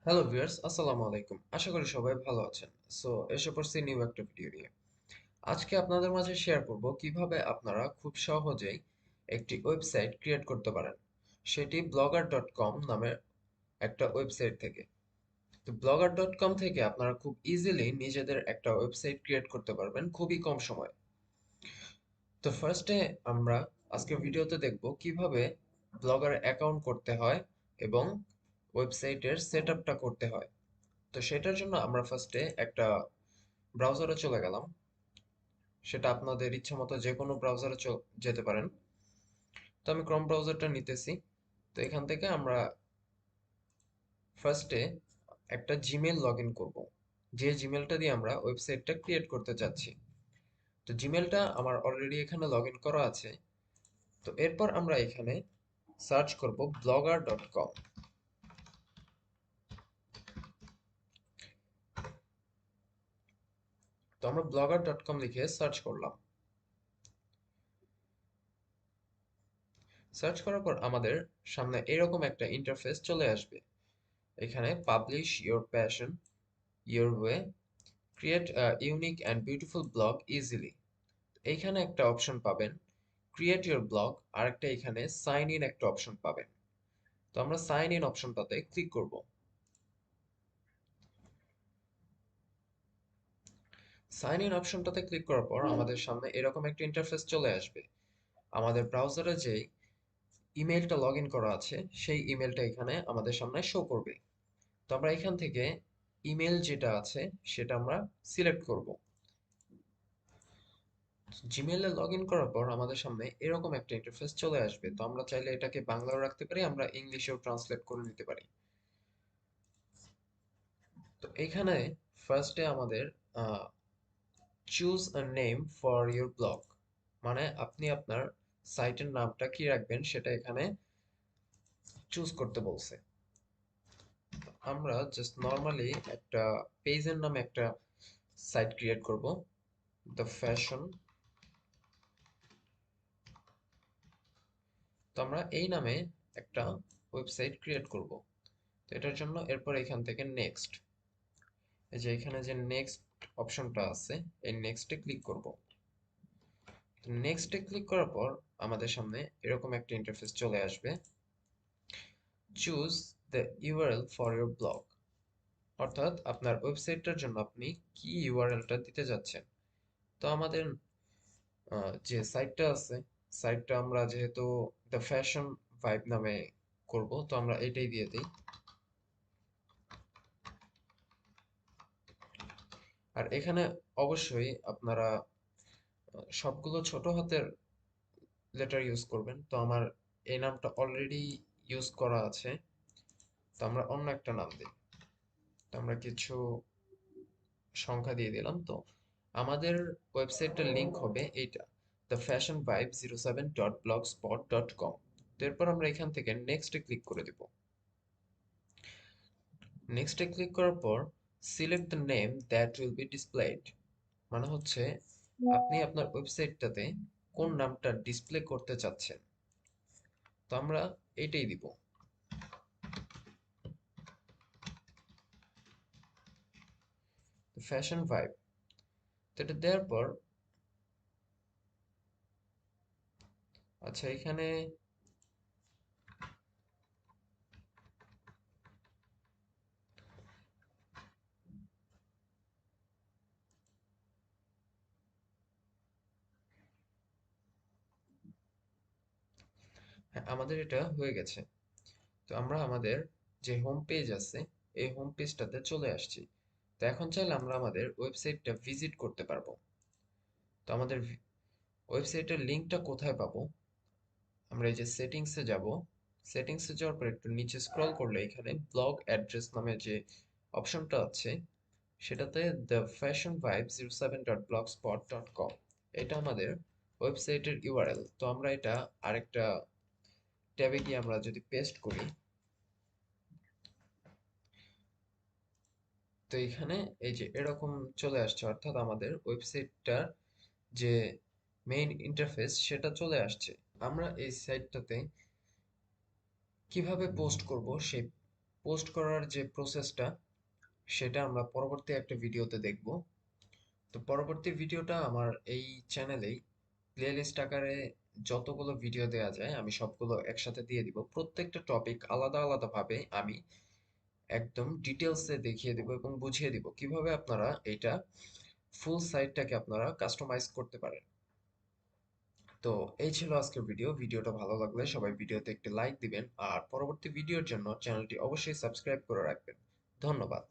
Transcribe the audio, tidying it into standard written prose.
Hello viewers, আসসালামু আলাইকুম। আশা করি সবাই ভালো আছেন। সো এসে পড়ছি নিউ একটা ভিডিও নিয়ে। আজকে আপনাদের মাঝে শেয়ার করব কিভাবে আপনারা খুব সহজেই একটি ওয়েবসাইট ক্রিয়েট করতে পারেন, সেটি blogger.com নামের একটা ওয়েবসাইট থেকে। তো blogger.com থেকে আপনারা খুব ইজিলি নিজেদের একটা ওয়েবসাইট ক্রিয়েট করতে পারবেন খুবই কম সময়ে। তো ফার্স্টে আমরা আজকের ভিডিওতে দেখব কিভাবে ব্লগার অ্যাকাউন্ট করতে হয় এবং ওয়েবসাইটের সেটআপটা করতে হয়। তো সেটার জন্য আমরা ফার্স্টে একটা ব্রাউজারে চলে গেলাম। সেটা আপনাদের ইচ্ছা মতো যে কোনো ব্রাউজারে যেতে পারেন। তো আমি ক্রোম ব্রাউজারটা নিতেছি। তো এখান থেকে আমরা ফার্স্টে একটা জিমেল লগ ইন করবো, যে জিমেলটা দিয়ে আমরা ওয়েবসাইটটা ক্রিয়েট করতে চাচ্ছি। তো জিমেলটা আমার অলরেডি এখানে লগ ইন করা আছে। তো এরপর আমরা এখানে সার্চ করব blogger.com। তো আমরা blogger.com লিখে সার্চ করলাম। সার্চ করার পর আমাদের সামনে এরকম একটা ইন্টারফেস চলে আসবে। এখানে publish your passion your way, create unique and beautiful blog easily. এইখানে একটা অপশন পাবেন ক্রিয়েট ইওর ব্লগ, আর একটা এখানে সাইন ইন একটা অপশন পাবেন। তো আমরা সাইন ইন অপশনটাতে ক্লিক করব। সাইন ইন অপশনটাতে ক্লিক করার পর আমাদের সামনে এরকম একটা ইন্টারফেস চলে আসবে। আমাদের ব্রাউজারে যে ইমেলটা লগ ইন করা আছে সেই ইমেলটা এখানে আমাদের সামনে শো করবে। তো আমরা এখান থেকে ইমেল যেটা আছে সেটা আমরা সিলেক্ট করব। জিমেইলে লগ ইন করার পর আমাদের সামনে এরকম একটা ইন্টারফেস চলে আসবে। তো আমরা চাইলে এটাকে বাংলাও রাখতে পারি, আমরা ইংলিশেও ট্রান্সলেট করে নিতে পারি। তো এখানে ফার্স্টে আমাদের choose a name for your blog, মানে আপনি আপনার সাইটের নামটা কি রাখবেন সেটা এখানে চুজ করতে বলছে। আমরা জাস্ট নর্মালি একটা পেজের নামে একটা সাইট ক্রিয়েট করব, দ্য ফ্যাশন। তো আমরা এই নামে একটা ওয়েবসাইট ক্রিয়েট করব। তো এটার জন্য এরপর এখান থেকে নেক্সট, এই যে এখানে যে নেক্সট অপশনটা আছে এই নেক্সটে ক্লিক করব। নেক্সটে ক্লিক করার পর আমাদের সামনে এরকম একটা ইন্টারফেস চলে আসবে। Choose the URL for your blog, অর্থাৎ আপনার ওয়েবসাইটটার জন্য আপনি কি ইউআরএলটা দিতে যাচ্ছেন। তো আমাদের যে সাইটটা আছে, সাইটটা আমরা যেহেতু দ্য ফ্যাশন ভাইব নামে করব, তো আমরা এটাই দিয়ে দিই। আর এখানে অবশ্যই আপনারা সবগুলো ছোট হাতের লেটার ইউজ করবেন। তো আমার এই নামটা অলরেডি ইউজ করা আছে, তো আমরা অন্য একটা নাম দিই। তো আমরা কিছু সংখ্যা দিয়ে দিলাম। তো আমাদের ওয়েবসাইটের লিংক হবে এইটা, দ্য ফ্যাশন ভাইব 07.blogspot.com। তো এরপর আমরা এখান থেকে নেক্সটে ক্লিক করে দিব। নেক্সটে ক্লিক করার পর select the name that will be displayed, মানে হচ্ছে আপনি আপনার ওয়েবসাইটটাতে কোন নামটা ডিসপ্লে করতে চাচ্ছেন। তো আমরা এইটাই দিব, ফ্যাশন ভাইব। তো এটা দেওয়ার পর আচ্ছা এখানে হ্যাঁ, আমাদের এটা হয়ে গেছে। তো আমরা আমাদের যে হোম পেজ আছে এই হোম পেজটাতে চলে আসছি। তো এখন চাইলে আমরা আমাদের ওয়েবসাইটটা ভিজিট করতে পারবো। তো আমাদের ওয়েবসাইটের লিংকটা কোথায় পাবো? আমরা এই যে সেটিংসে যাব, সেটিংসে যাওয়ার পর একটু নিচে স্ক্রল করলে এখানে ব্লগ অ্যাড্রেস নামে যে অপশনটা আছে সেটাতে দ্য ফ্যাশন ভাইব 07.blogspot.com, এটা আমাদের ওয়েবসাইটের ইউআরএল। তো আমরা এটা আরেকটা ট্যাবে গিয়ে আমরা যদি পেস্ট করি, তো এখানে এই যে এরকম চলে আসছে, অর্থাৎ আমাদের ওয়েবসাইটটার যে মেইন ইন্টারফেস সেটা চলে আসছে। আমরা এই সাইটটাতে কিভাবে পোস্ট করব সেই পোস্ট করার যে প্রসেসটা সেটা আমরা পরবর্তী একটা ভিডিওতে দেখব। তো পরবর্তী ভিডিওটা আমার এই চ্যানেলেই প্লেলিস্ট আকারে যতগুলো ভিডিও দেওয়া যায় আমি সবগুলো একসাথে দিয়ে দিব। প্রত্যেকটা টপিক আলাদা আলাদা ভাবে আমি একদম ডিটেলসে দেখিয়ে দিব এবং বুঝিয়ে দিব কিভাবে আপনারা এটা ফুল সাইটটাকে আপনারা কাস্টমাইজ করতে পারেন। তো এই ছিল আজকের ভিডিও। ভিডিওটা ভালো লাগলে সবাই ভিডিওতে একটি লাইক দিবেন আর পরবর্তী ভিডিওর জন্য চ্যানেলটি অবশ্যই সাবস্ক্রাইব করে রাখবেন। ধন্যবাদ।